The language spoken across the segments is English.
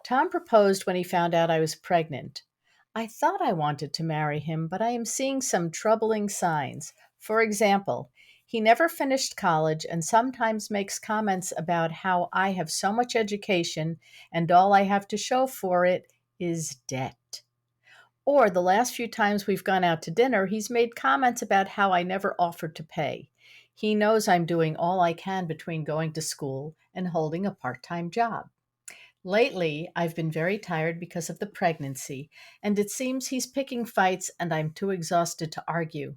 Tom proposed when he found out I was pregnant. I thought I wanted to marry him, but I am seeing some troubling signs. For example, he never finished college and sometimes makes comments about how I have so much education and all I have to show for it is debt. Or the last few times we've gone out to dinner, he's made comments about how I never offered to pay. He knows I'm doing all I can between going to school and holding a part time job. Lately, I've been very tired because of the pregnancy, and it seems he's picking fights and I'm too exhausted to argue.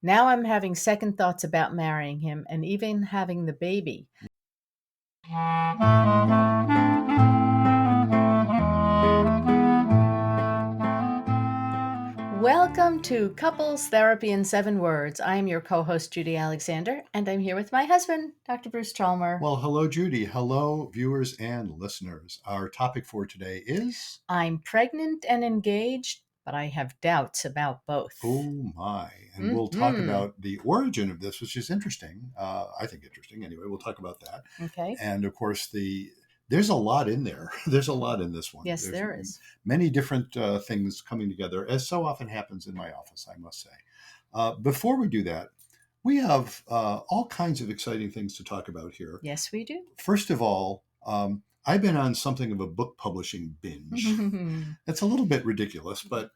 Now I'm having second thoughts about marrying him and even having the baby. Welcome to Couples Therapy in 7 Words. I am your co host, Judy Alexander, and I'm here with my husband, Dr. Bruce Chalmer. Well, hello, Judy. Hello, viewers and listeners. Our topic for today is... I'm pregnant and engaged, but I have doubts about both. Oh, my. And we'll talk about the origin of this, which is interesting. I think interesting. Anyway, we'll talk about that. Okay. And, of course, there's a lot in there. There's a lot in this one. Yes, there is. Many different things coming together, as so often happens in my office, I must say. Before we do that, we have all kinds of exciting things to talk about here. Yes, we do. First of all, I've been on something of a book publishing binge. It's a little bit ridiculous, but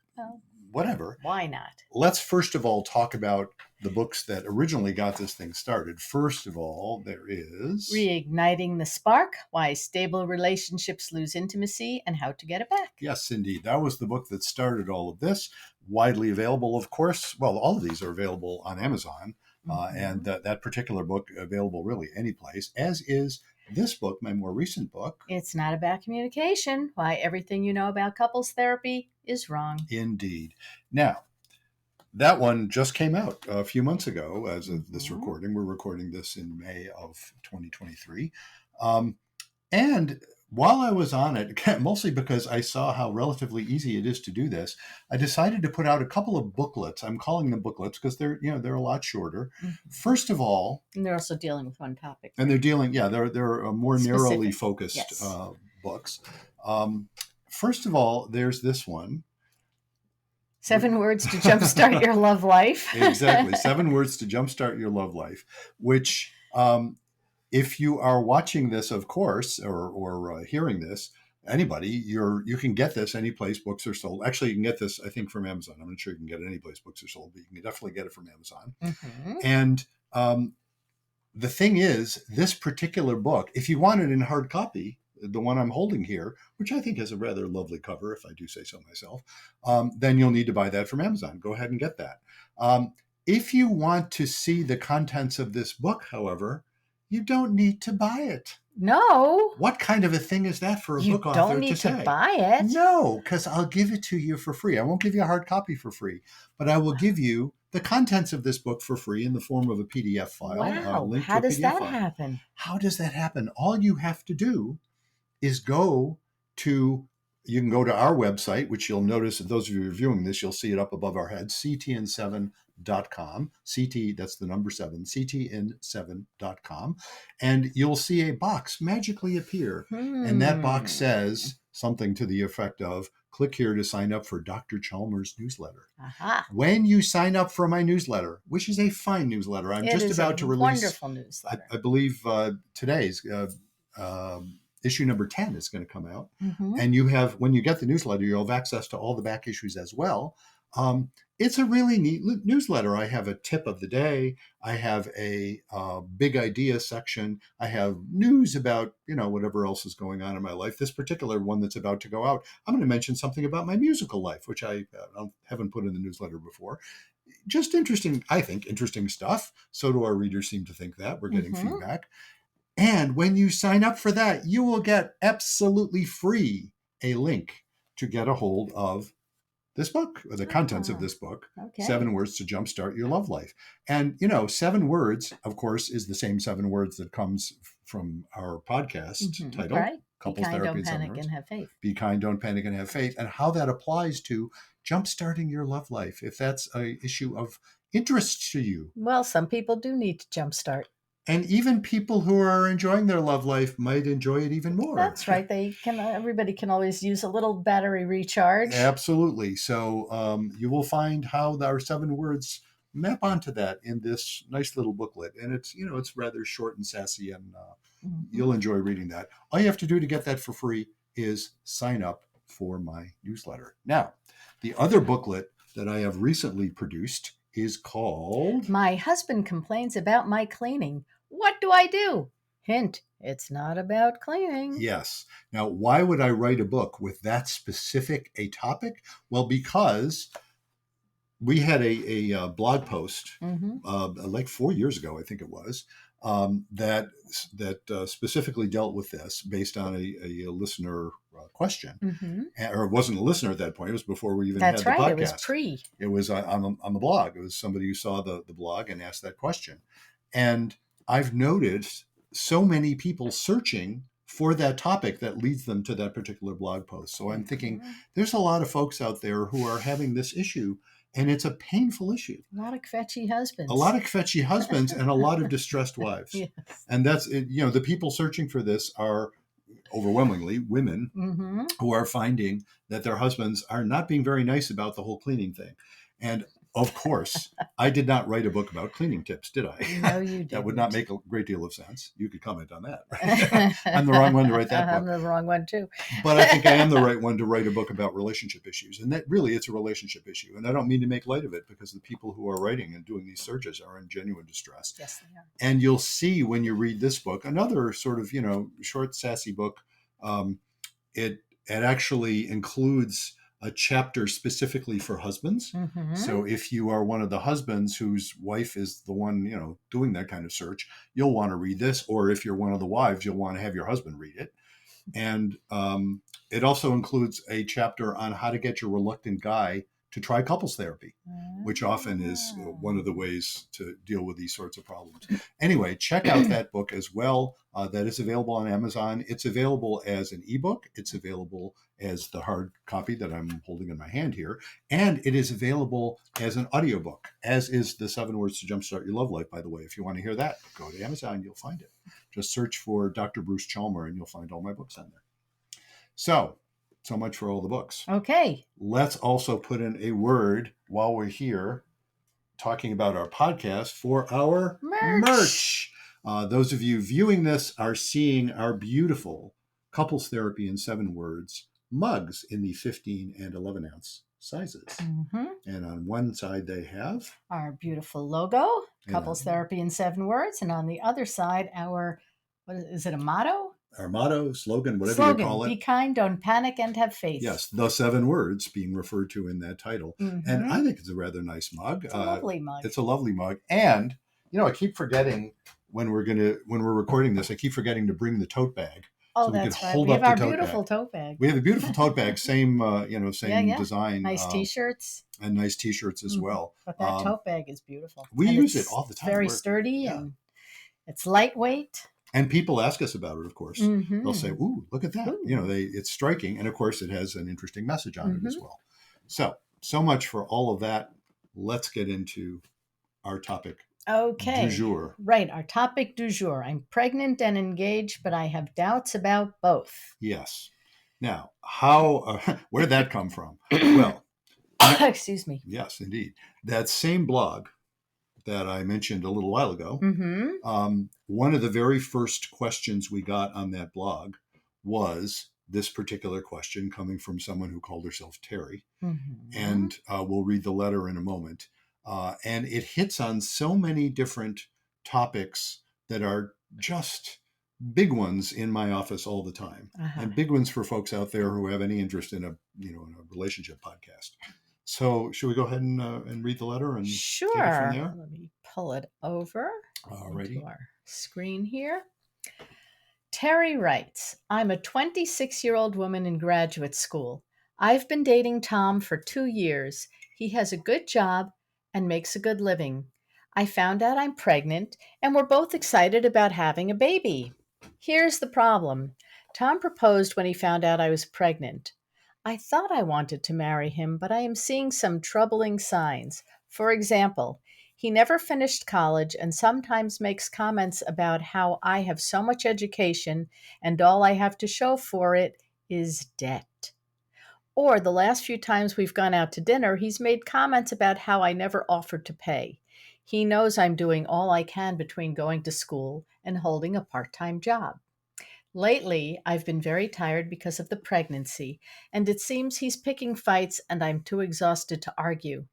whatever. Why not? Let's first of all talk about the books that originally got this thing started. First of all, there is... Reigniting the Spark, Why Stable Relationships Lose Intimacy and How to Get It Back. Yes, indeed. That was the book that started all of this. Widely available, of course. Well, all of these are available on Amazon. And that particular book available really any place, as is this book, my more recent book. It's Not About Communication, Why Everything You Know About Couples Therapy is Wrong. Indeed. Now, that one just came out a few months ago as of this recording. We're recording this in May of 2023. And while I was on it, mostly because I saw how relatively easy it is to do this, I decided to put out a couple of booklets. I'm calling them booklets because they're a lot shorter. First of all, and they're also dealing with one topic. And they're dealing, they're more narrowly focused books. First of all, there's this one. 7 Words to Jumpstart Your Love Life. Exactly. 7 Words to Jumpstart Your Love Life, which... if you are watching this, of course, or hearing this, anybody, you can get this any place books are sold. Actually, you can get this, I think, from Amazon. I'm not sure you can get it any place books are sold, but you can definitely get it from Amazon. And the thing is, this particular book, if you want it in hard copy, the one I'm holding here, which I think has a rather lovely cover, if I do say so myself, then you'll need to buy that from Amazon. Go ahead and get that. If you want to see the contents of this book, however, you don't need to buy it. No. What kind of a thing is that for a book author to say? You don't need to buy it. No, because I'll give it to you for free. I won't give you a hard copy for free, but I will give you the contents of this book for free in the form of a PDF file. Wow. How does that happen? How does that happen? All you have to do is you can go to our website, which you'll notice, those of you reviewing this, you'll see it up above our heads, ctn7.com. CT, that's the number 7, ctn7.com. And you'll see a box magically appear. And that box says something to the effect of, click here to sign up for Dr. Chalmers' newsletter. When you sign up for my newsletter, which is a fine newsletter, I'm just about to release. Wonderful newsletter. I believe today's issue number 10 is going to come out. And when you get the newsletter, you'll have access to all the back issues as well. It's a really neat newsletter. I have a tip of the day. I have a big idea section. I have news about, whatever else is going on in my life. This particular one that's about to go out, I'm going to mention something about my musical life, which I haven't put in the newsletter before. Just interesting, I think, interesting stuff. So do our readers seem to think that. We're getting feedback. And when you sign up for that, you will get absolutely free a link to get a hold of this book, or the contents of this book, 7 Words to Jumpstart Your Love Life. And, 7 words, of course, is the same 7 words that comes from our podcast title, Couples Therapy in 7 Words. Be kind, don't panic, and have faith. Be kind, don't panic, and have faith. And how that applies to jumpstarting your love life, if that's an issue of interest to you. Well, some people do need to jumpstart. And even people who are enjoying their love life might enjoy it even more. That's right. They can. Everybody can always use a little battery recharge. Absolutely. So you will find how our 7 words map onto that in this nice little booklet, and it's rather short and sassy, and Mhm. you'll enjoy reading that. All you have to do to get that for free is sign up for my newsletter. Now, the other booklet that I have recently produced is called My husband complains about my cleaning. What do I do? Hint, it's not about cleaning. Yes. Now, why would I write a book with that specific a topic? Well, because we had a blog post Mm-hmm. like 4 years ago, I think it was, that specifically dealt with this based on a listener question. Mm-hmm. Or it wasn't a listener at that point. It was before we even That's had the right. It was podcast. pre. It was on the blog. It was somebody who saw the blog and asked that question. And I've noticed so many people searching for that topic that leads them to that particular blog post. So I'm thinking Mhm. there's a lot of folks out there who are having this issue, and it's a painful issue. A lot of fetchy A lot husbands. of fetchy husbands and a lot of distressed wives. Yes. And that's it, the people searching for this are overwhelmingly women Mm-hmm. who are finding that their husbands are not being very nice about the whole cleaning thing. And of course, I did not write a book about cleaning tips, did No, I? you That would not didn't. make a great deal of sense. You could comment on that, right? I'm the wrong one to write that I'm book. the wrong one too. But I think I am the right one to write a book about relationship issues. And that really, it's a relationship issue. And I don't mean to make light of it, because the people who are writing and doing these searches are in genuine distress. Yes, they are. And you'll see when you read this book, another sort of, short, sassy book. Um, it actually includes a chapter specifically for husbands. Mm-hmm. So if you are one of the husbands whose wife is the one, doing that kind of search, you'll want to read this. Or if you're one of the wives, you'll want to have your husband read it. And it also includes a chapter on how to get your reluctant guy to try couples therapy, which often is one of the ways to deal with these sorts of problems. Anyway, check out that book as well. That is available on Amazon. It's available as an ebook. It's available as the hard copy that I'm holding in my hand here. And it is available as an audiobook, as is the 7 Words to Jumpstart Your Love Life, by the way. If you want to hear that, go to Amazon, you'll find it. Just search for Dr. Bruce Chalmer and you'll find all my books on there. So much for all the books. Okay. Let's also put in a word while we're here talking about our podcast for our merch. Those of you viewing this are seeing our beautiful Couples Therapy in 7 Words mugs in the 15 and 11 ounce sizes. Mm-hmm. And on one side they have our beautiful logo, Couples Therapy in 7 Words, and on the other side, what is it, a motto? Our motto, slogan, whatever you call it. Be kind, don't panic, and have faith. Yes, the 7 words being referred to in that title. Mm-hmm. And I think it's a rather nice mug. It's a lovely mug. It's a lovely mug. And, I keep forgetting when we're recording this, I keep forgetting to bring the tote bag. Oh, so we that's can right. hold We up have our the tote beautiful bag. tote bag. We have a beautiful tote bag, same design. Nice T-shirts. And nice T-shirts as well. But that tote bag is beautiful. We use it all the time. Very sturdy and it's lightweight. And people ask us about it, of course. Mm-hmm. They'll say, ooh, look at that. Ooh. It's striking. And of course, it has an interesting message on it as well. So much for all of that. Let's get into our topic du jour. Right, our topic du jour. I'm pregnant and engaged, but I have doubts about both. Yes. Now, where'd that come from? Well, excuse me. Yes, indeed. That same blog that I mentioned a little while ago, one of the very first questions we got on that blog was this particular question coming from someone who called herself Terry. And we'll read the letter in a moment. And it hits on so many different topics that are just big ones in my office all the time, and big ones for folks out there who have any interest in a relationship podcast. So should we go ahead and read the letter and take it from there? Let me pull it over Alrighty. to our screen here. Terry writes, I'm a 26-year-old woman in graduate school. I've been dating Tom for 2 years. He has a good job and makes a good living. I found out I'm pregnant and we're both excited about having a baby. Here's the problem. Tom proposed when he found out I was pregnant. I thought I wanted to marry him, but I am seeing some troubling signs. For example, He never finished college and sometimes makes comments about how I have so much education and all I have to show for it is debt. Or the last few times we've gone out to dinner, he's made comments about how I never offered to pay. He knows I'm doing all I can between going to school and holding a part time job. Lately, I've been very tired because of the pregnancy, and it seems he's picking fights and I'm too exhausted to argue.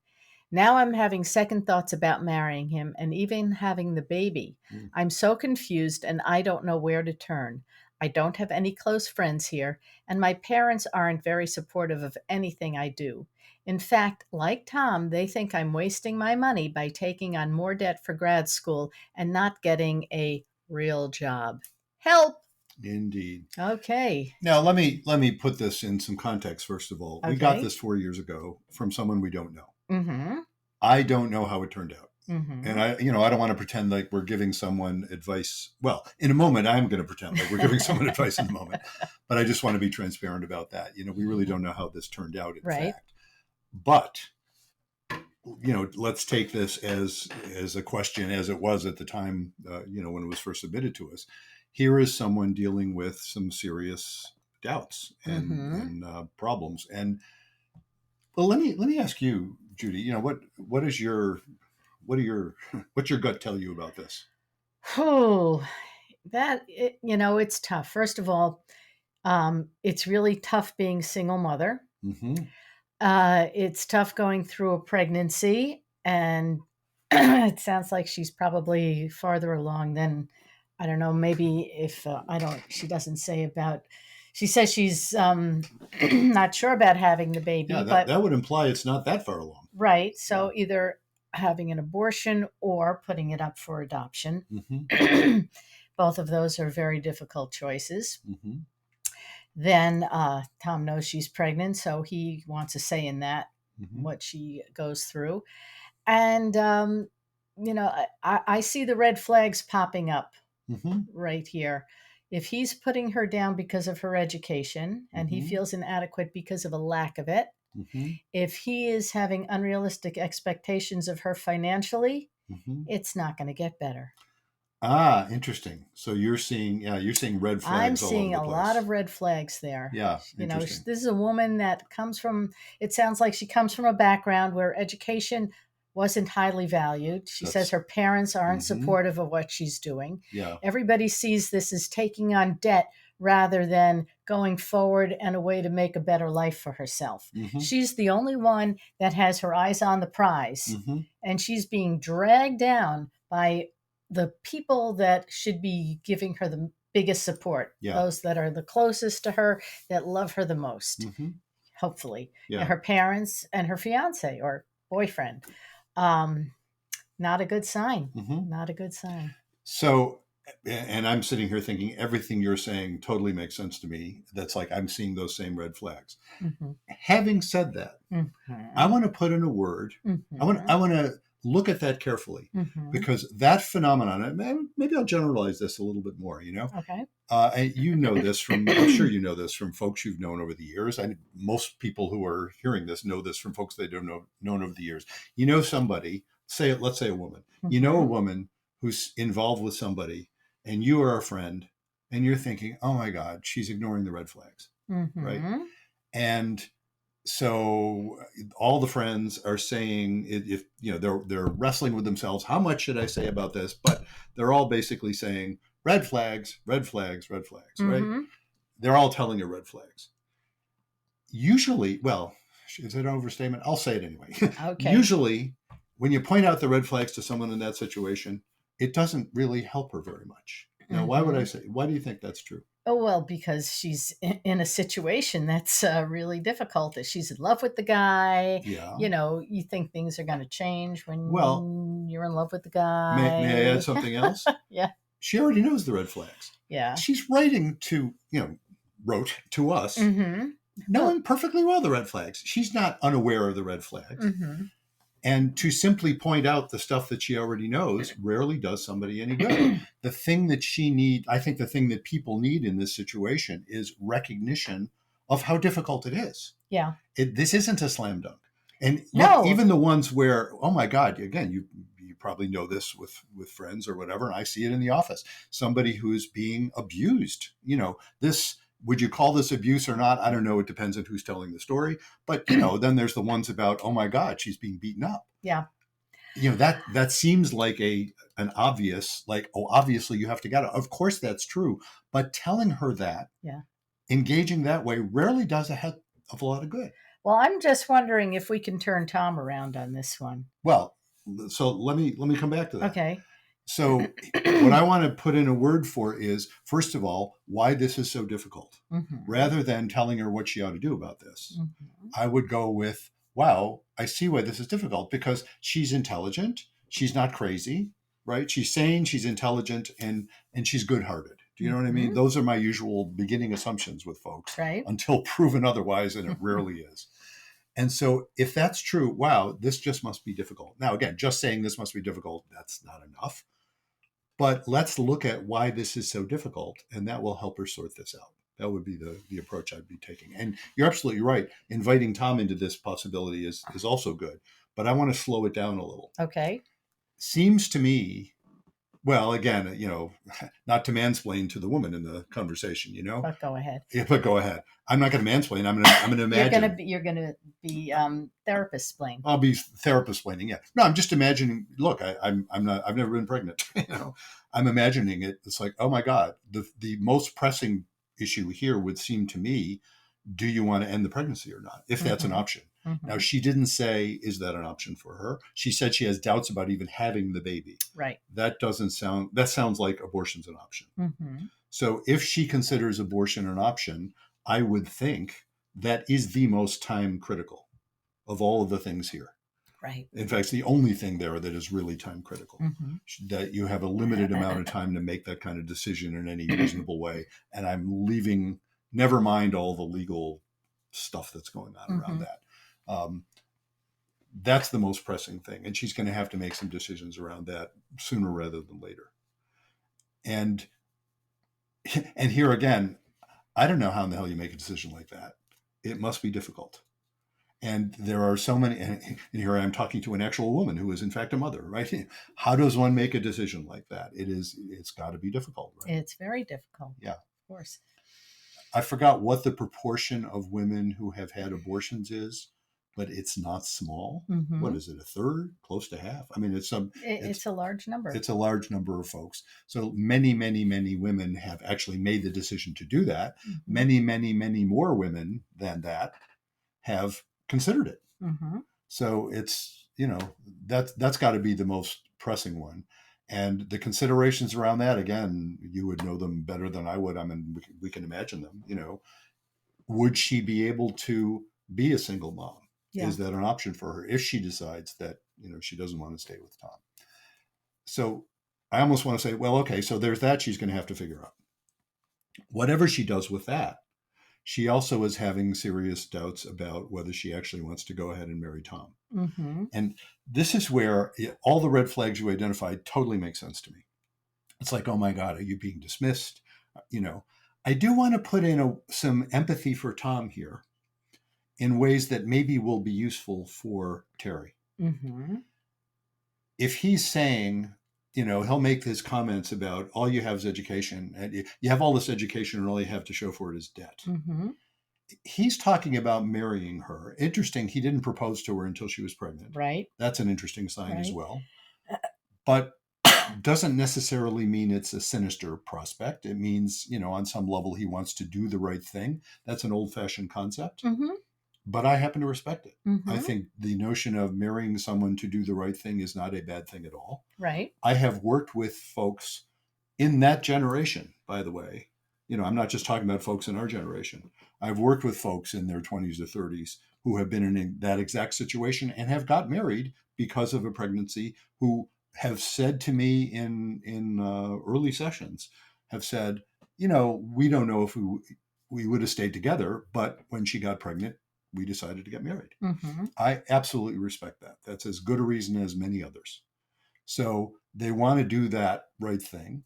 Now I'm having second thoughts about marrying him and even having the baby. Mm. I'm so confused and I don't know where to turn. I don't have any close friends here, and my parents aren't very supportive of anything I do. In fact, like Tom, they think I'm wasting my money by taking on more debt for grad school and not getting a real job. Help! Indeed. Okay. Now let me put this in some context. First of all, we got Okay. this 4 years ago from someone we don't know. Mm-hmm. I don't know how it turned out. And Mm-hmm. I don't want to pretend like we're giving someone advice. Well, in a moment, I'm going to pretend like we're giving someone advice in the moment, but I just want to be transparent about that. We really don't know how this turned out, in Right. fact. But let's take this as a question, as it was at the time. When it was first submitted to us. Here is someone dealing with some serious doubts and Mm-hmm. problems. And well, let me ask you, Judy. What's your what's your gut tell you about this? Oh, it's tough. First of all, it's really tough being single mother. Mm-hmm. It's tough going through a pregnancy, and it sounds like she's probably farther along than I don't know. Maybe if I don't, she doesn't say about. She says she's not sure about having the Yeah, baby, that but that would imply it's not that far along. right. Yeah. So either having an abortion or putting it up for adoption. Mm-hmm. Both of those are very difficult choices. Mm-hmm. Then Tom knows she's pregnant, so he wants a say in that, Mm-hmm. what she goes through. And, I see the red flags popping up Mm-hmm. right here. If he's putting her down because of her education and he Mm-hmm. feels inadequate because of a lack of it, Mm-hmm. if he is having unrealistic expectations of her financially, Mm-hmm. it's not going to get better. Ah, interesting. So you're seeing red I'm flags all over seeing the a lot place. of red flags there. Yeah, interesting. This is a woman that comes from, it sounds like she comes from a background where education wasn't highly valued. She says That's her parents aren't mm-hmm. supportive of what she's doing. Yeah. Everybody sees this as taking on debt rather than going forward and a way to make a better life for herself. Mm-hmm. She's the only one that has her eyes on the prize, Mm-hmm. and she's being dragged down by the people that should be giving her the biggest support, Yeah. those that are the closest to her, that love her the most, Mm-hmm. hopefully, Yeah. her parents and her fiance or boyfriend. Um, Not a good sign. Mm-hmm. Not a good sign. So, and I'm sitting here thinking everything you're saying totally makes sense to me. That's like I'm seeing those same red flags. Mm-hmm. Having said that, I Mm-hmm. want to put in a word. I want Mm-hmm. I want to look at that carefully Mm-hmm. because that phenomenon. Maybe I'll generalize this a little bit more. Okay. And you know this from. I'm sure you know this from folks you've known over the years. Most people who are hearing this know this from folks they don't know known over the years. You know somebody. Let's say a woman. You know a Mm-hmm. woman who's involved with somebody, and you are a friend, and you're thinking, "Oh my God, she's ignoring the red flags," right? Mm-hmm. And so all the friends are saying if they're wrestling with themselves, how much should I say about this? But they're all basically saying red flags, red flags, red flags, right? Mm-hmm. They're all telling you red flags. Usually, well, is it an overstatement? I'll say it anyway. Okay. Usually when you point out the red flags to someone in that situation, it doesn't really help her very much. Now, Mm-hmm. why do you think that's true? Oh, well, because she's in a situation that's really difficult. That she's in love with the guy. Yeah. You think things are going to change Well, when you're in love with the may I add guy. something else? Yeah. She already knows the red flags. Yeah. She's wrote to us, Mm-hmm. Well, knowing perfectly well the red flags. She's not unaware of the red flags. mm-hmm. And to simply point out the stuff that she already knows rarely does somebody any good. The thing that I think the thing that people need in this situation is recognition of how difficult it is. Yeah. This isn't a slam dunk. And look, No. even the ones where, oh my God, again, you probably know this with friends or whatever, and I see it in the office. Somebody who's being abused. This, would you call this abuse or not? I don't know. It depends on who's telling the story. But then there's the ones about, oh my God, she's being beaten up. Yeah. That seems like an obvious, like, oh, obviously you have to get it. Of course that's true. But telling her that, Yeah. engaging that way, rarely does a heck of a lot of good. Well, I'm just wondering if we can turn Tom around on this one. Well, so let me come back to that. Okay. So what I want to put in a word for is, first of all, why this is so difficult. Mm-hmm. Rather than telling her what she ought to do about this, Mm-hmm. I would go with, wow, I see why this is difficult, because she's intelligent. She's not crazy, right? She's sane, she's intelligent, and she's good-hearted. Do you know what I mean? Those are my usual beginning assumptions with folks, Right. until proven otherwise, and it rarely is. And so if that's true, wow, this just must be difficult. Now, again, just saying this must be difficult, that's not enough. But let's look at why this is so difficult, and that will help her sort this out. That would be the approach I'd be taking. And you're absolutely right. Inviting Tom into this possibility is also good. But I want to slow it down a little. Okay. Seems to me, well, again, not to mansplain to the woman in the conversation, But go ahead. Yeah, but go ahead. I'm not going to mansplain. I'm going to imagine. You're going to be therapist explain. I'll be therapist explaining. Yeah. No, I'm just imagining. Look, I'm not. I've never been pregnant. I'm imagining it. It's like, oh my God, the most pressing issue here would seem to me: do you want to end the pregnancy or not? If that's an option. Mm-hmm. Now, she didn't say, is that an option for her? She said she has doubts about even having the baby. Right. That sounds like abortion's an option. Mm-hmm. So if she considers abortion an option, I would think that is the most time critical of all of the things here. Right. In fact, it's the only thing there that is really time critical. Mm-hmm. That you have a limited amount of time to make that kind of decision in any reasonable way. And I'm leaving, never mind all the legal stuff that's going on around that. That's the most pressing thing. And she's going to have to make some decisions around that sooner rather than later. And here again, I don't know how in the hell you make a decision like that. It must be difficult. And there are so many, and here I am talking to an actual woman who is in fact a mother, right? How does one make a decision like that? It's got to be difficult, right? It's very difficult. Yeah. Of course. I forgot what the proportion of women who have had abortions is, but it's not small. Mm-hmm. What is it, a third? Close to half? I mean, it's a large number. It's a large number of folks. So many, many, many women have actually made the decision to do that. Mm-hmm. Many, many, many more women than that have considered it. Mm-hmm. So it's, that's got to be the most pressing one. And the considerations around that, again, you would know them better than I would. I mean, we can imagine them. Would she be able to be a single mom? Yeah. Is that an option for her if she decides that, she doesn't want to stay with Tom? So I almost want to say, well, okay, so there's that she's going to have to figure out. Whatever she does with that, she also is having serious doubts about whether she actually wants to go ahead and marry Tom. Mm-hmm. And this is where all the red flags you identified totally make sense to me. It's like, oh my God, are you being dismissed? I do want to put in some empathy for Tom here in ways that maybe will be useful for Terry. Mm-hmm. If he's saying, he'll make his comments about all you have is education, and you have all this education and all you have to show for it is debt. Mm-hmm. He's talking about marrying her. Interesting, he didn't propose to her until she was pregnant. Right. That's an interesting sign as well. But doesn't necessarily mean it's a sinister prospect. It means, on some level he wants to do the right thing. That's an old-fashioned concept. Mm-hmm. But I happen to respect it. Mm-hmm. I think the notion of marrying someone to do the right thing is not a bad thing at all. Right. I have worked with folks in that generation, by the way. I'm not just talking about folks in our generation. I've worked with folks in their 20s or 30s who have been in that exact situation and have got married because of a pregnancy, who have said to me in early sessions, have said, we don't know if we would have stayed together, but when she got pregnant, we decided to get married. Mm-hmm. I absolutely respect that. That's as good a reason as many others. So they want to do that right thing.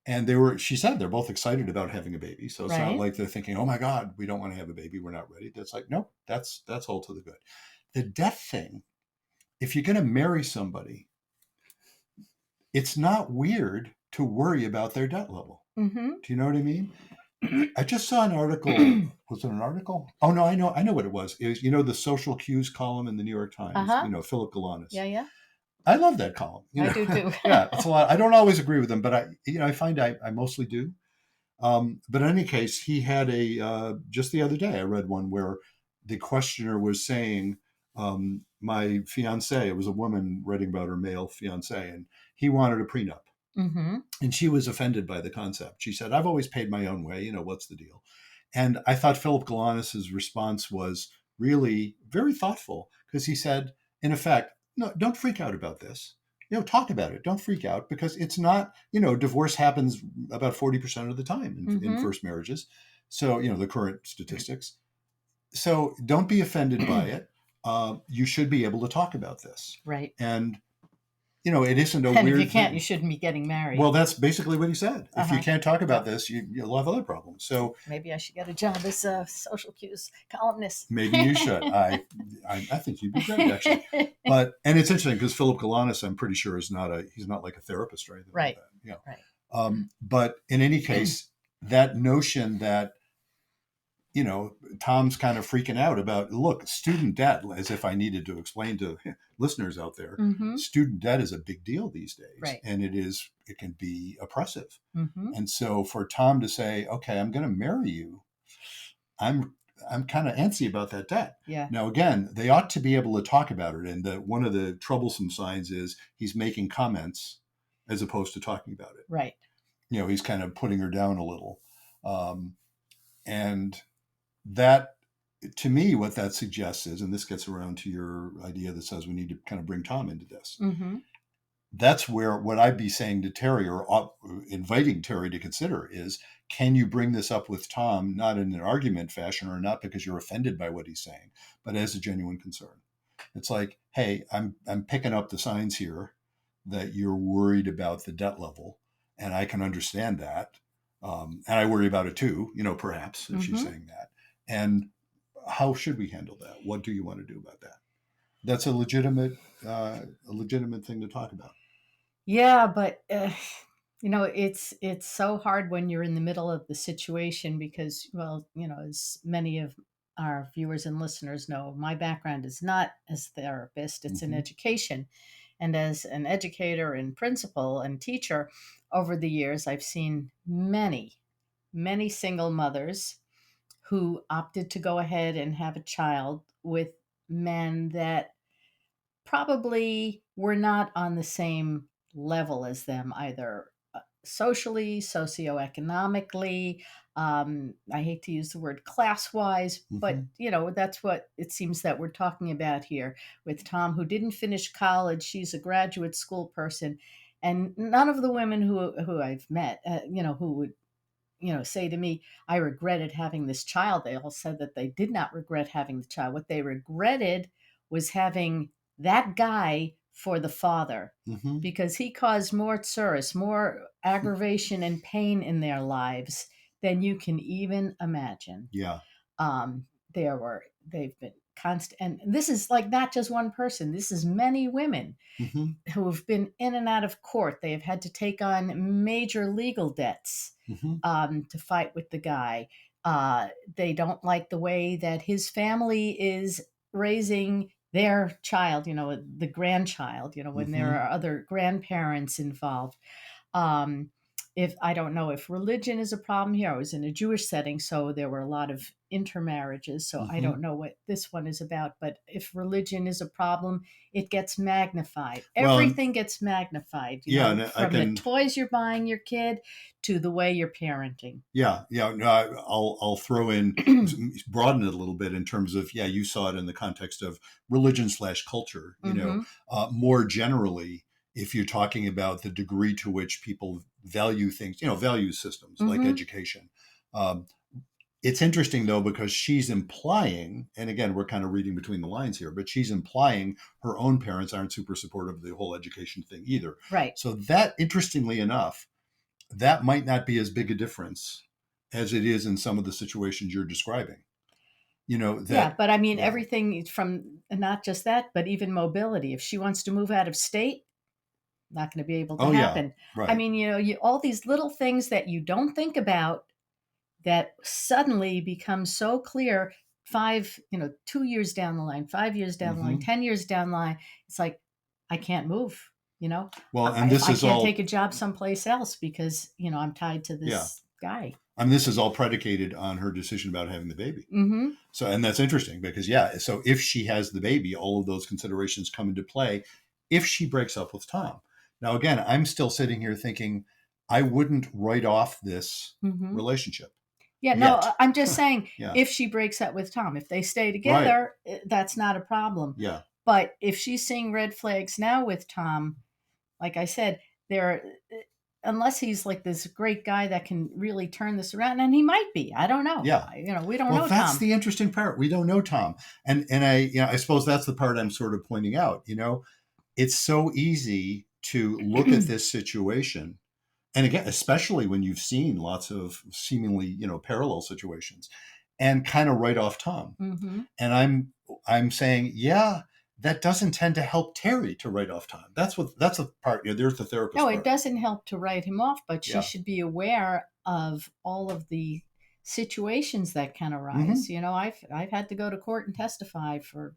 And she said they're both excited about having a baby. So it's not like they're thinking, oh my God, we don't want to have a baby, we're not ready. That's like, no, that's all to the good. The death thing, if you're going to marry somebody, it's not weird to worry about their debt level. Mm-hmm. Do you know what I mean? I just saw an article. Was it an article? Oh no, I know what it was. It was, the social cues column in the New York Times. Uh-huh. Philip Galanis. Yeah, yeah. I love that column. I do too. Yeah, it's a lot. I don't always agree with him, but I find I mostly do. But in any case, he had just the other day, I read one where the questioner was saying, my fiance, it was a woman writing about her male fiance, and he wanted a prenup. Mm-hmm. And she was offended by the concept. She said, I've always paid my own way. What's the deal? And I thought Philip Galanis' response was really very thoughtful because he said, in effect, no, don't freak out about this. Talk about it. Don't freak out because it's not, divorce happens about 40% of the time in Mm-hmm. first marriages. So, the current statistics. So don't be offended by it. You should be able to talk about this. Right. And, it isn't a And if you weird can't, you thing. shouldn't be getting married. Well, that's basically what he said. If you Uh-huh. can't talk about this, you'll have other problems. So Maybe I should get a job as a social cues columnist. maybe you should. I think you'd be great actually. And it's interesting because Philip Galanis, I'm pretty sure, he's not like a therapist or anything like Right. that. Right. But in any case, that notion that Tom's kind of freaking out about, look, student debt, as if I needed to explain to listeners out there, Mm-hmm. student debt is a big deal these days. Right. And it can be oppressive. Mm-hmm. And so for Tom to say, okay, I'm going to marry you, I'm kind of antsy about that debt. Yeah. Now, again, they ought to be able to talk about it. And one of the troublesome signs is he's making comments as opposed to talking about it. Right. He's kind of putting her down a little. And that, to me, what that suggests is, and this gets around to your idea that says we need to kind of bring Tom into this. Mm-hmm. That's where what I'd be saying to Terry, or inviting Terry to consider, is, can you bring this up with Tom, not in an argument fashion or not because you're offended by what he's saying, but as a genuine concern? It's like, hey, I'm picking up the signs here that you're worried about the debt level, and I can understand that. And I worry about it too, perhaps, if she's saying that. And how should we handle that? What do you want to do about that? That's a legitimate thing to talk about. Yeah, but it's so hard when you're in the middle of the situation because, well, as many of our viewers and listeners know, my background is not as a therapist; it's in Mm-hmm. education, and as an educator and principal and teacher, over the years, I've seen many, many single mothers who opted to go ahead and have a child with men that probably were not on the same level as them, either socially, socioeconomically. I hate to use the word class wise, Mm-hmm. but that's what it seems that we're talking about here with Tom, who didn't finish college. She's a graduate school person. And none of the women who I've met, who would say to me, I regretted having this child. They all said that they did not regret having the child. What they regretted was having that guy for the father Mm-hmm. because he caused more tsuris, more aggravation and pain in their lives than you can even imagine. Yeah. They've been constant, and this is like not just one person. This is many women Mm-hmm. who have been in and out of court. They have had to take on major legal debts Mm-hmm. to fight with the guy. They don't like the way that his family is raising their child, the grandchild, when Mm-hmm. there are other grandparents involved. Um, if I don't know if religion is a problem here, I was in a Jewish setting, so there were a lot of intermarriages. So I Mm-hmm. don't know what this one is about. But if religion is a problem, it gets magnified. Well, Everything gets magnified, yeah, and I from the can. toys you're buying your kid to the way you're parenting. Yeah, yeah. No, I'll throw in, broaden it a little bit in terms of, yeah, you saw it in the context of religion/culture. Mm-hmm. More generally, if you're talking about the degree to which people value things, value systems like Mm-hmm. education. Um, it's interesting though because she's implying, and again, we're kind of reading between the lines here, but she's implying her own parents aren't super supportive of the whole education thing either. Right. So that, interestingly enough, that might not be as big a difference as it is in some of the situations you're describing. Yeah, That, but I mean, yeah. everything from not just that, but even mobility. If she wants to move out of state, not going to be able to Oh yeah. happen. I Right. mean, all these little things that you don't think about that suddenly become so clear 2 years down the line, 5 years down the line, Hmm. 10 years down the line. It's like, I can't move, Well, and if this I is can't take all, a job someplace else because, I'm tied to yeah. this guy. I mean, this is all predicated on her decision about having the baby. Mm-hmm. So, and that's interesting because, yeah, so if she has the baby, all of those considerations come into play if she breaks up with Tom. Now, again, I'm still sitting here thinking I wouldn't write off this Mm-hmm. relationship Yeah, no, yet. I'm just saying Yeah. if she breaks up with Tom, if they stay Right. together, that's not a problem. Yeah. But if she's seeing red flags now with Tom, like I said, there, unless he's like this great guy that can really turn this around, and he might be. I don't know. Yeah. We don't Well, know that's Tom. the interesting part. We don't know Tom. And I suppose that's the part I'm sort of pointing out, it's so easy to look at this situation, and again, especially when you've seen lots of seemingly, parallel situations, and kind of write off Tom. Mm-hmm. And I'm saying, yeah, that doesn't tend to help Terry to write off Tom. That's the part. There's the No, therapist it part. doesn't help to write him off, but she Yeah. should be aware of all of the situations that can Hmm. arise. I've had to go to court and testify for,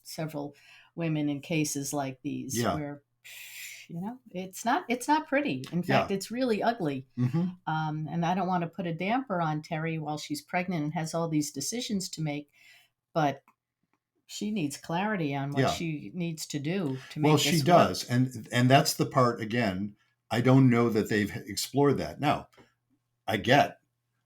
several women in cases like these Yeah. where, it's not pretty. In fact, Yeah. it's really ugly. Hmm. And I don't want to put a damper on Terry while she's pregnant and has all these decisions to make, but she needs clarity on what Yeah. she needs to do to Well, make she this work. does, and that's the part again. I don't know that they've explored that. Now, I get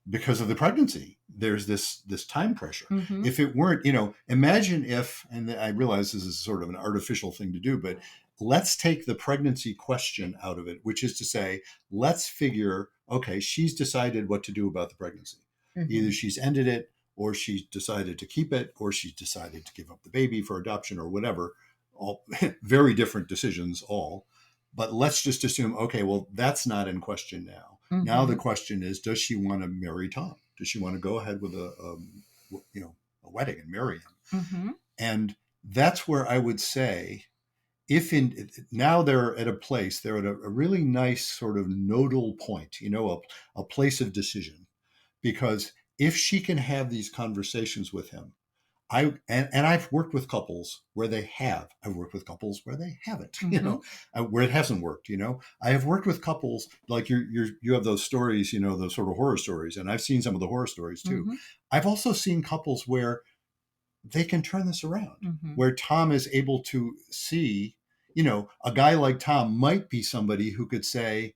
because of the pregnancy, there's this time pressure. Mm-hmm. If it weren't, imagine if, and I realize this is sort of an artificial thing to do, but let's take the pregnancy question out of it, which is to say, let's figure, okay, she's decided what to do about the pregnancy. Mm-hmm. Either she's ended it, or she's decided to keep it, or she's decided to give up the baby for adoption or whatever. All very different decisions, all. But let's just assume, okay, well, that's not in question now. Now the Mm-hmm. question is, does she want to marry Tom? Does she want to go ahead with a wedding and marry him? Mm-hmm. And that's where I would say, if in now they're at a place, they're at a really nice sort of nodal point, a place of decision. Because if she can have these conversations with him, and I've worked with couples where they have. I've worked with couples where they haven't. Mm-hmm. Where it hasn't worked. I have worked with couples like you have those stories. Those sort of horror stories, and I've seen some of the horror stories too. Mm-hmm. I've also seen couples where they can turn this around, Mm-hmm. where Tom is able to see. A guy like Tom might be somebody who could say,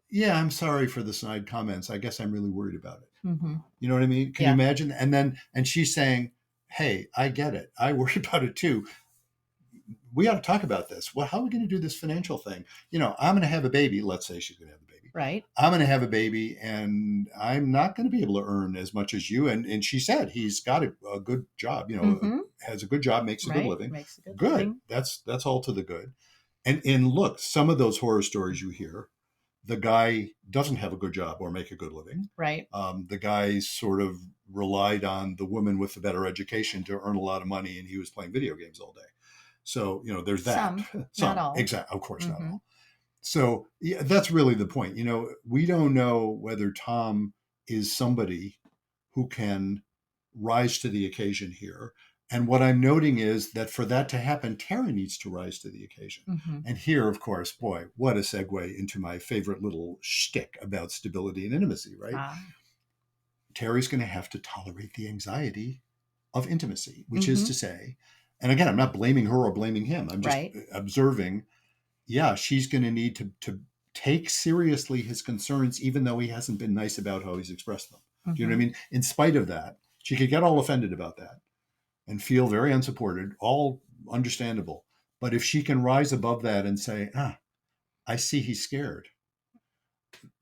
"Yeah, I'm sorry for the snide comments. I guess I'm really worried about it." Mm-hmm. You know what I mean? Can you Yeah. imagine? And she's saying, "Hey, I get it. I worry about it too. We ought to talk about this. Well, how are we going to do this financial thing? I'm going to have a baby. Let's say she's going to have a baby. Right. I'm going to have a baby, and I'm not going to be able to earn as much as you." And she said he's got a good job. Mm-hmm. Has a good job, makes a good Right. living. Makes a good Good. living. That's all to the good. And look, some of those horror stories you hear, the guy doesn't have a good job or make a good living. Right. The guy sort of relied on the woman with the better education to earn a lot of money, and he was playing video games all day. So there's that. Some, not Some, all. exactly, of course, not Mm-hmm. all. So yeah, that's really the point. We don't know whether Tom is somebody who can rise to the occasion here. And what I'm noting is that for that to happen, Tara needs to rise to the occasion. Mm-hmm. And here, of course, boy, what a segue into my favorite little shtick about stability and intimacy, right? Ah. Terry's going to have to tolerate the anxiety of intimacy, which is Mm-hmm. to say, and again, I'm not blaming her or blaming him. I'm just Right. observing, yeah, she's going to need to take seriously his concerns, even though he hasn't been nice about how he's expressed them. Do you know what I Mm-hmm. mean? In spite of that, she could get all offended about that and feel very unsupported, all understandable. But if she can rise above that and say, I see he's scared,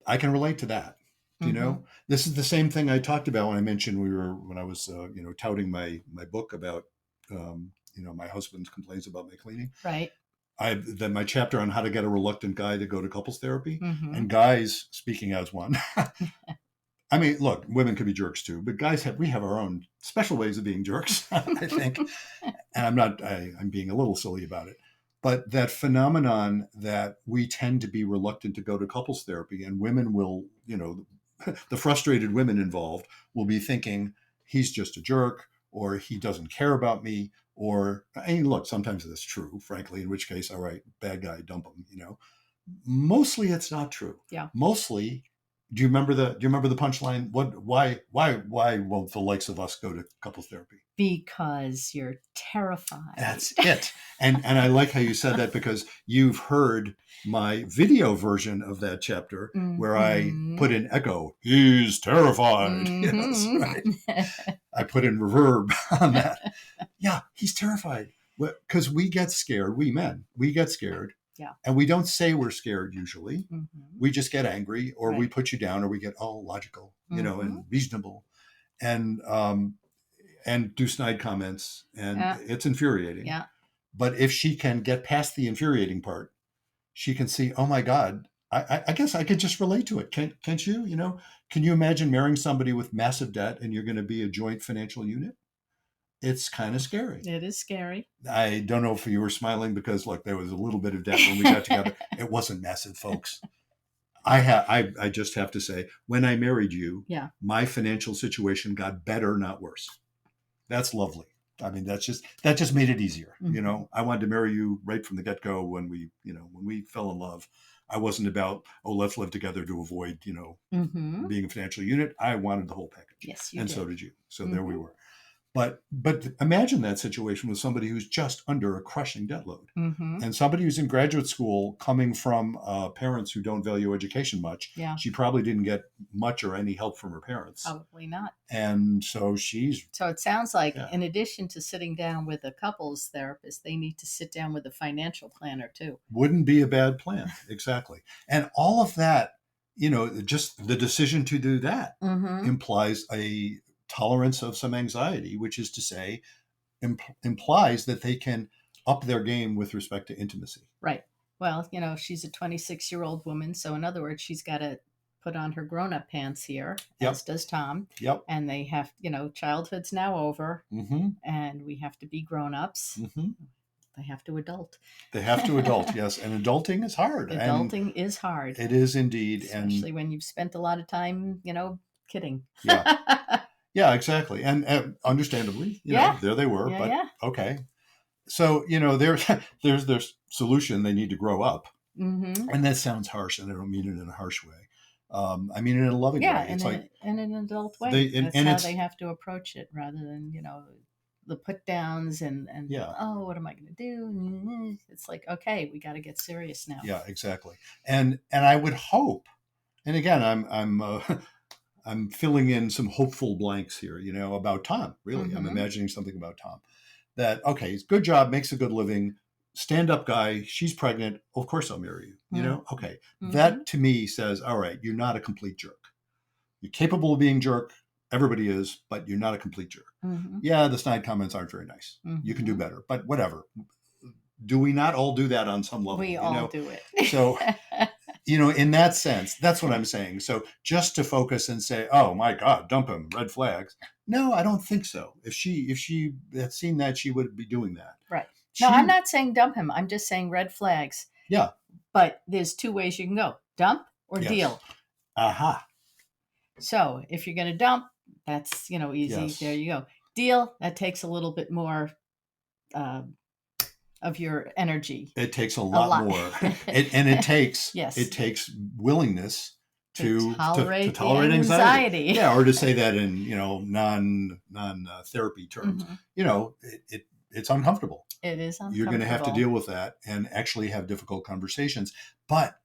I can relate to that. Do you Mm-hmm. know? This is the same thing I talked about when I mentioned when I was, touting my book about, my husband's complaints about my cleaning. Right. Then my chapter on how to get a reluctant guy to go to couples therapy, Mm-hmm. and guys, speaking as one. I mean, look, women could be jerks too, but we have our own special ways of being jerks, I think. And I'm being a little silly about it. But that phenomenon that we tend to be reluctant to go to couples therapy, and women will, the frustrated women involved will be thinking he's just a jerk, or he doesn't care about me, or, and look, sometimes that's true, frankly, in which case, all right, bad guy, dump him. Mostly it's not true. Yeah. Mostly, do you remember the punchline? Why won't the likes of us go to couples therapy? Because you're terrified. That's it. And I like how you said that, because you've heard my video version of that chapter where I put in echo, he's terrified. Yes, right. I put in reverb on that. Yeah, he's terrified. Because we get scared, we men, we get scared. Yeah. And we don't say we're scared usually. Mm-hmm. We just get angry, or we Right. put you down, or we get all logical, and reasonable. And do snide comments, and it's infuriating. Yeah. But if she can get past the infuriating part, she can see, oh my God, I guess I could just relate to it. Can't you? Can you imagine marrying somebody with massive debt and you're going to be a joint financial unit? It's kind of scary. It is scary. I don't know if you were smiling because, look, there was a little bit of debt when we got together. It wasn't massive, folks. I just have to say, when I married you, yeah, my financial situation got better, not worse. That's lovely. I mean, that just made it easier. Mm-hmm. I wanted to marry you right from the get-go when we fell in love. I wasn't about, let's live together to avoid, being a financial unit. I wanted the whole package. Yes, you and did. So did you. So there we were. But imagine that situation with somebody who's just under a crushing debt load, and somebody who's in graduate school coming from parents who don't value education much. Yeah. She probably didn't get much or any help from her parents. Probably not. And so So it sounds like, in addition to sitting down with a couples therapist, they need to sit down with a financial planner too. Wouldn't be a bad plan. Exactly. And all of that, just the decision to do that implies a tolerance of some anxiety, which is to say, implies that they can up their game with respect to intimacy. Right. Well, she's a 26-year-old woman. So in other words, she's got to put on her grown-up pants here, as does Tom. Yep. And they have, childhood's now over, and we have to be grown-ups. They have to adult. They have to adult, yes. And adulting is hard. Adulting is hard. It is indeed. Especially when you've spent a lot of time, kidding. Yeah. Yeah, exactly. And understandably, there they were. Okay. So, there's their solution. They need to grow up. And that sounds harsh, and I don't mean it in a harsh way. I mean it in a loving way. It's in an adult way. That's how they have to approach it, rather than, the put downs and what am I going to do? It's like, okay, we got to get serious now. Yeah, exactly. And I would hope, and again, I'm filling in some hopeful blanks here, about Tom, really. I'm imagining something about Tom. That, okay, he's good job, makes a good living, stand-up guy, she's pregnant, of course I'll marry you, Okay. That, to me, says, all right, you're not a complete jerk. You're capable of being jerk, everybody is, but you're not a complete jerk. Yeah, the snide comments aren't very nice. You can do better, but whatever. Do we not all do that on some level? We all do it. So... in that sense, that's what I'm saying. So just to focus and say, oh my God, dump him, red flags. No, I don't think so. If she had seen that, she would be doing that. Right. No, I'm not saying dump him. I'm just saying red flags. Yeah. But there's two ways you can go: dump or deal. Aha. So if you're going to dump, that's, easy. Yes. There you go. Deal, that takes a little bit more of your energy. It takes a lot more. It takes it takes willingness to tolerate anxiety. Yeah, or to say that in non therapy terms. It's uncomfortable. It is uncomfortable. You're going to have to deal with that and actually have difficult conversations, but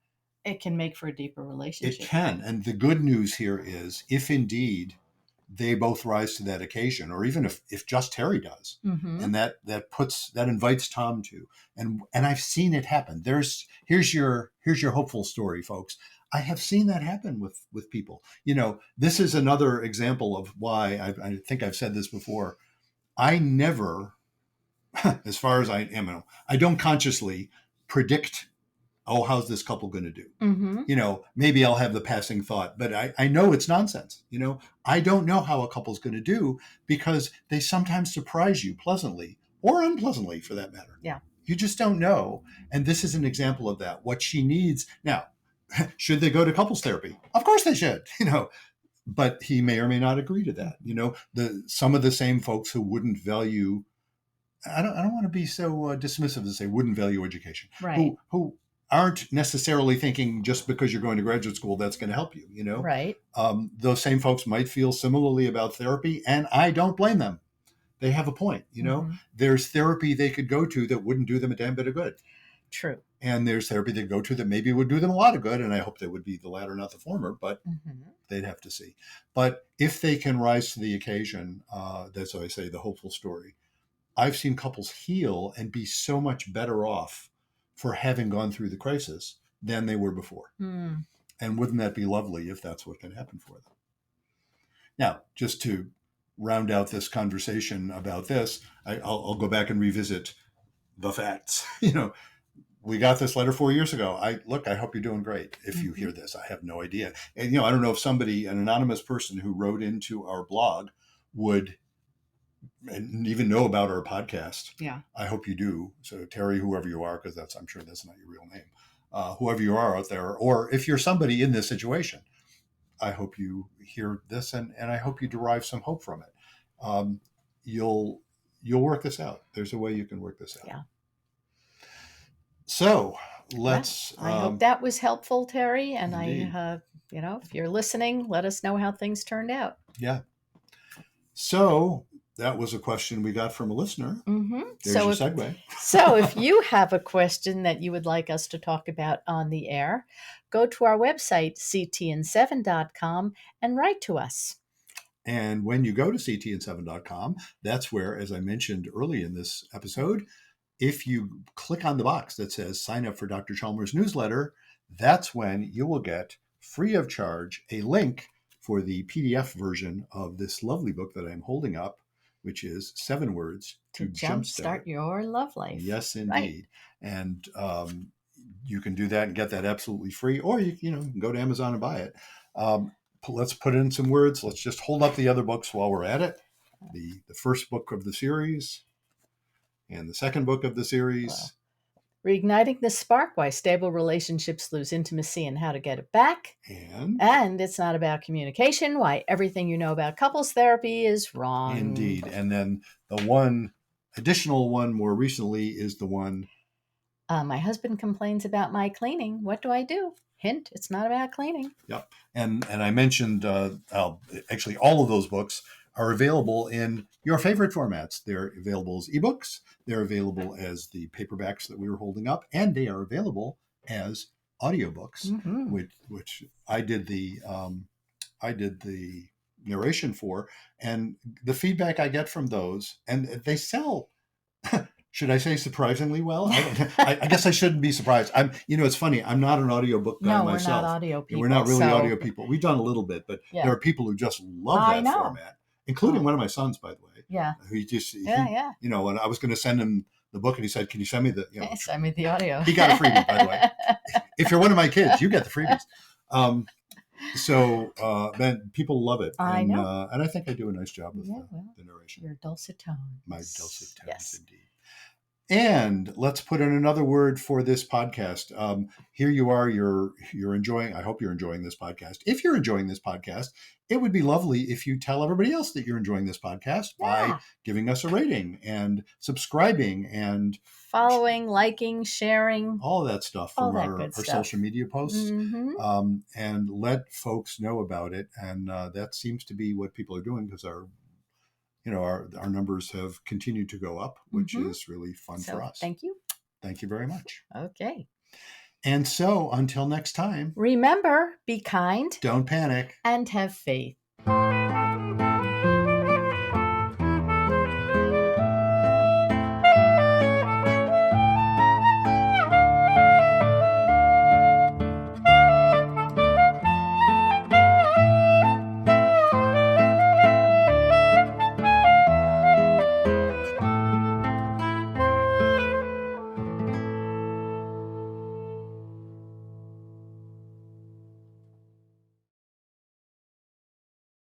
it can make for a deeper relationship. It can. And the good news here is, if indeed they both rise to that occasion, or even if just Terry does, and that invites Tom to, and I've seen it happen. Here's your hopeful story, folks. I have seen that happen with people. This is another example of why I think I've said this before. I never, as far as I am, I don't consciously predict, how's this couple going to do? Maybe I'll have the passing thought, but I know it's nonsense. I don't know how a couple's going to do, because they sometimes surprise you pleasantly or unpleasantly, for that matter. Yeah. You just don't know. And this is an example of that. What she needs now, should they go to couples therapy? Of course they should, but he may or may not agree to that. Some of the same folks who wouldn't value, I don't want to be so dismissive to say wouldn't value education, Right. who aren't necessarily thinking just because you're going to graduate school that's going to help you. Right. Those same folks might feel similarly about therapy, and I don't blame them. They have a point. There's therapy they could go to that wouldn't do them a damn bit of good. True. And there's therapy they go to that maybe would do them a lot of good, and I hope they would be the latter, not the former, but they'd have to see. But if they can rise to the occasion, that's why I say the hopeful story. I've seen couples heal and be so much better off for having gone through the crisis than they were before. Mm. And wouldn't that be lovely if that's what can happen for them? Now, just to round out this conversation about this, I'll go back and revisit the facts. We got this letter 4 years ago. I hope you're doing great. If you hear this, I have no idea. And, I don't know if somebody, an anonymous person who wrote into our blog would and even know about our podcast. Yeah. I hope you do. So Terry, whoever you are, because I'm sure that's not your real name, whoever you are out there, or if you're somebody in this situation, I hope you hear this and I hope you derive some hope from it. You'll work this out. There's a way you can work this out. Yeah. So let's. I hope that was helpful, Terry. And indeed. If you're listening, let us know how things turned out. Yeah. So that was a question we got from a listener. There's your segue. So if you have a question that you would like us to talk about on the air, go to our website, ctn7.com, and write to us. And when you go to ctn7.com, that's where, as I mentioned early in this episode, if you click on the box that says sign up for Dr. Chalmers' newsletter, that's when you will get free of charge a link for the PDF version of this lovely book that I'm holding up, which is 7 words to jumpstart your love life. Yes, indeed. Right. And you can do that and get that absolutely free, or you can go to Amazon and buy it. Let's put in some words. Let's just hold up the other books while we're at it. The first book of the series and the second book of the series. Reigniting the Spark, Why Stable Relationships Lose Intimacy and How to Get It Back. And It's Not About Communication, Why Everything You Know About Couples Therapy is Wrong. Indeed. And then the one additional one more recently is the one. My husband complains about my cleaning. What do I do? Hint, it's not about cleaning. Yep. And I mentioned, actually all of those books are available in your favorite formats. They're available as ebooks. They're available as the paperbacks that we were holding up, and they are available as audiobooks, which I did the narration for, and the feedback I get from those, and they sell. Should I say surprisingly well? I guess I shouldn't be surprised. It's funny. I'm not an audiobook guy myself. No, we're not audio people. We're not really audio people. We've done a little bit, but there are people who just love that format, including one of my sons, by the way. Yeah. When I was going to send him the book, and he said, "Can you send me the send me the audio?" He got a freebie, by the way. If you're one of my kids, you get the freebies. Then people love it. I know. And I think I do a nice job with the narration. Your dulcet tones. My dulcet tones, indeed. And let's put in another word for this podcast. Here you are, you're enjoying, I hope you're enjoying this podcast. If you're enjoying this podcast, it would be lovely if you tell everybody else that you're enjoying this podcast by giving us a rating and subscribing and following, liking, sharing. All that stuff from our social media posts. And let folks know about it. And that seems to be what people are doing, because our numbers have continued to go up, which is really fun for us. Thank you. Thank you very much. Okay. And so until next time, remember, be kind, don't panic, and have faith.